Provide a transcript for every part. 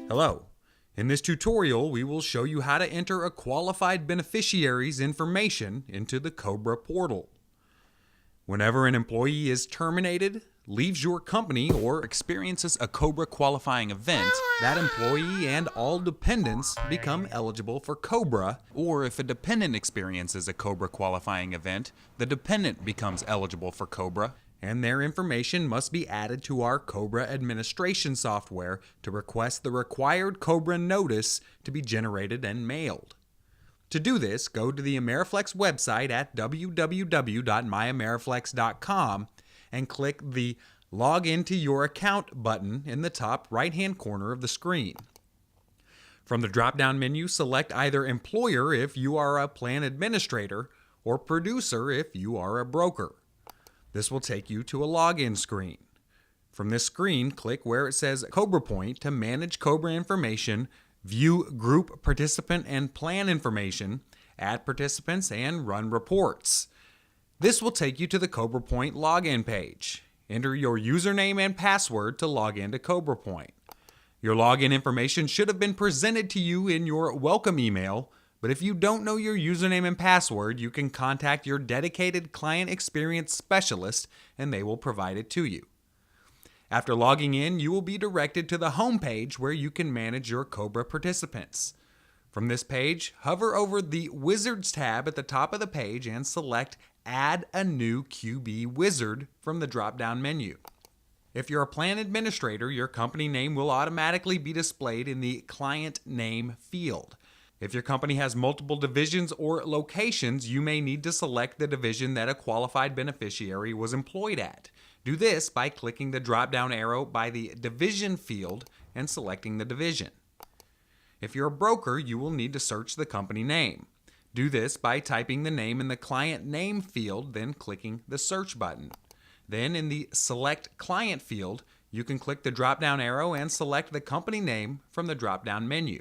Hello. In this tutorial, we will show you how to enter a qualified beneficiary's information into the COBRA portal. Whenever an employee is terminated, leaves your company, or experiences a COBRA qualifying event, that employee and all dependents become eligible for COBRA, or if a dependent experiences a COBRA qualifying event, the dependent becomes eligible for COBRA, and their information must be added to our COBRA administration software to request the required COBRA notice to be generated and mailed. To do this, go to the Ameriflex website at www.myameriflex.com and click the Log into Your Account button in the top right-hand corner of the screen. From the drop-down menu, select either Employer if you are a plan administrator or Producer if you are a broker. This will take you to a login screen. From this screen, click where it says COBRA Point to manage COBRA information, view group participant and plan information, add participants, and run reports. This will take you to the COBRA Point login page. Enter your username and password to log into COBRA Point. Your login information should have been presented to you in your welcome email, but if you don't know your username and password, you can contact your dedicated client experience specialist and they will provide it to you. After logging in, you will be directed to the home page where you can manage your COBRA participants. From this page, hover over the Wizards tab at the top of the page and select Add a new QB Wizard from the drop-down menu. If you're a plan administrator, your company name will automatically be displayed in the Client Name field. If your company has multiple divisions or locations, you may need to select the division that a qualified beneficiary was employed at. Do this by clicking the drop-down arrow by the Division field and selecting the division. If you're a broker, you will need to search the company name. Do this by typing the name in the Client Name field, then clicking the Search button. Then in the Select Client field, you can click the drop-down arrow and select the company name from the drop-down menu.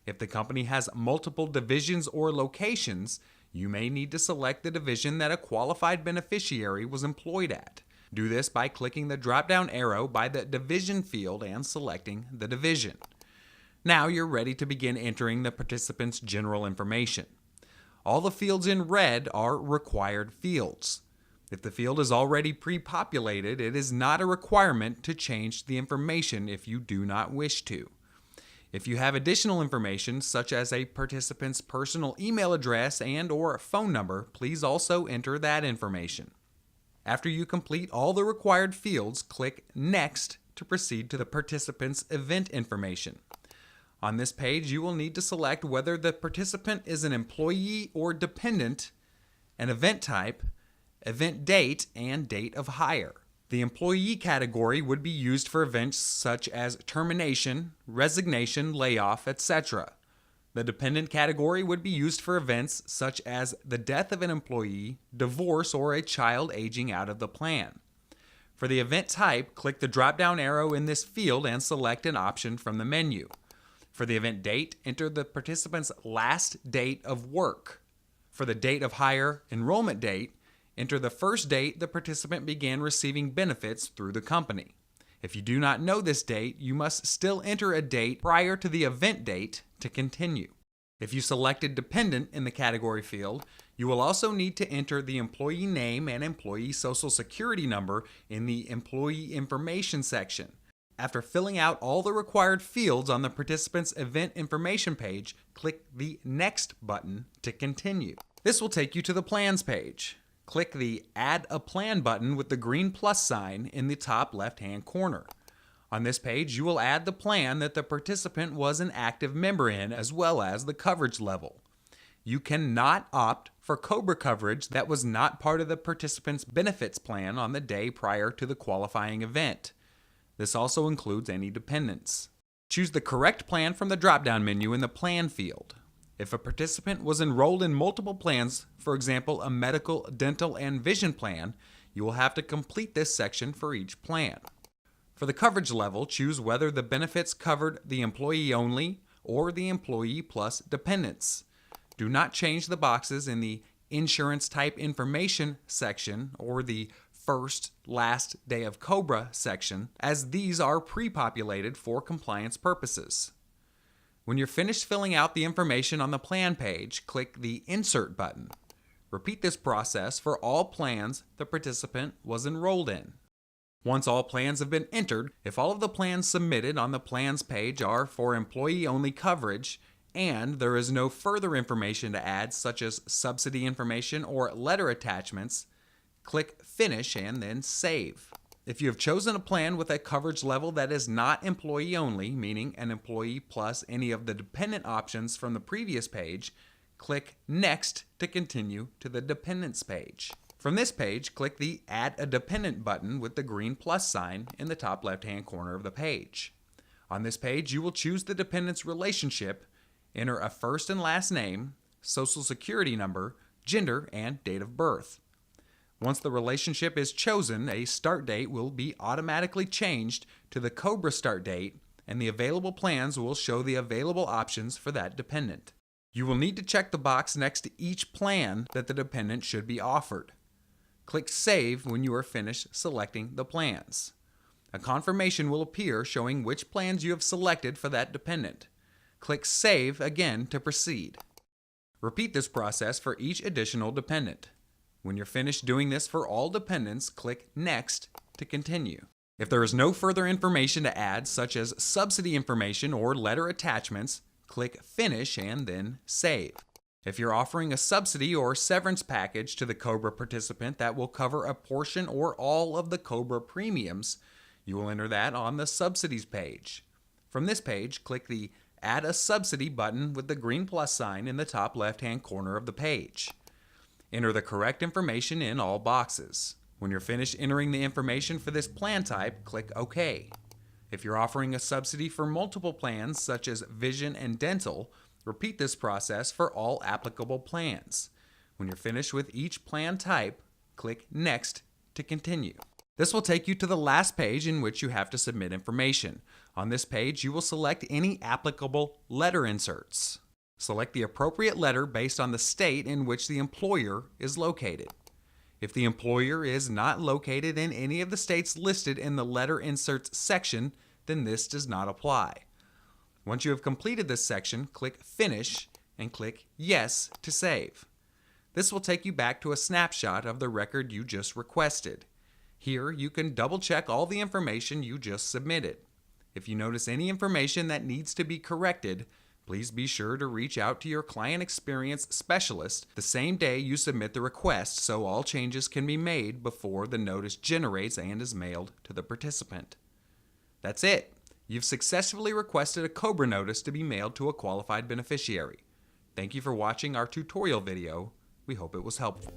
If the company has multiple divisions or locations, you may need to select the division that a qualified beneficiary was employed at. Do this by clicking the drop-down arrow by the Division field and selecting the division. Now you're ready to begin entering the participant's general information. All the fields in red are required fields. If the field is already pre-populated, it is not a requirement to change the information if you do not wish to. If you have additional information, such as a participant's personal email address and/or phone number, please also enter that information. After you complete all the required fields, click Next to proceed to the participant's event information. On this page, you will need to select whether the participant is an employee or dependent, an event type, event date, and date of hire. The employee category would be used for events such as termination, resignation, layoff, etc. The dependent category would be used for events such as the death of an employee, divorce, or a child aging out of the plan. For the event type, click the drop-down arrow in this field and select an option from the menu. For the event date, enter the participant's last date of work. For the date of hire enrollment date, enter the first date the participant began receiving benefits through the company. If you do not know this date, you must still enter a date prior to the event date to continue. If you selected dependent in the category field, you will also need to enter the employee name and employee social security number in the employee information section. After filling out all the required fields on the participant's event information page, click the Next button to continue. This will take you to the Plans page. Click the Add a Plan button with the green plus sign in the top left-hand corner. On this page, you will add the plan that the participant was an active member in, as well as the coverage level. You cannot opt for COBRA coverage that was not part of the participant's benefits plan on the day prior to the qualifying event. This also includes any dependents. Choose the correct plan from the drop-down menu in the Plan field. If a participant was enrolled in multiple plans, for example, a medical, dental, and vision plan, you will have to complete this section for each plan. For the coverage level, choose whether the benefits covered the employee only or the employee plus dependents. Do not change the boxes in the Insurance Type Information section or the first last day of COBRA section, as these are pre-populated for compliance purposes. When you're finished filling out the information on the plan page, click the Insert button. Repeat this process for all plans the participant was enrolled in. Once all plans have been entered, if all of the plans submitted on the plans page are for employee-only coverage, and there is no further information to add, such as subsidy information or letter attachments, click Finish and then Save. If you have chosen a plan with a coverage level that is not employee-only, meaning an employee plus any of the dependent options from the previous page, click Next to continue to the Dependents page. From this page, click the Add a Dependent button with the green plus sign in the top left-hand corner of the page. On this page, you will choose the dependent's relationship, enter a first and last name, social security number, gender, and date of birth. Once the relationship is chosen, a start date will be automatically changed to the COBRA start date, and the available plans will show the available options for that dependent. You will need to check the box next to each plan that the dependent should be offered. Click Save when you are finished selecting the plans. A confirmation will appear showing which plans you have selected for that dependent. Click Save again to proceed. Repeat this process for each additional dependent. When you're finished doing this for all dependents, click Next to continue. If there is no further information to add, such as subsidy information or letter attachments, click Finish and then Save. If you're offering a subsidy or severance package to the COBRA participant that will cover a portion or all of the COBRA premiums, you will enter that on the Subsidies page. From this page, click the Add a Subsidy button with the green plus sign in the top left-hand corner of the page. Enter the correct information in all boxes. When you're finished entering the information for this plan type, click OK. If you're offering a subsidy for multiple plans, such as vision and dental, repeat this process for all applicable plans. When you're finished with each plan type, click Next to continue. This will take you to the last page in which you have to submit information. On this page, you will select any applicable letter inserts. Select the appropriate letter based on the state in which the employer is located. If the employer is not located in any of the states listed in the letter inserts section, then this does not apply. Once you have completed this section, click Finish and click Yes to save. This will take you back to a snapshot of the record you just requested. Here, you can double check all the information you just submitted. If you notice any information that needs to be corrected, please be sure to reach out to your client experience specialist the same day you submit the request so all changes can be made before the notice generates and is mailed to the participant. That's it. You've successfully requested a COBRA notice to be mailed to a qualified beneficiary. Thank you for watching our tutorial video. We hope it was helpful.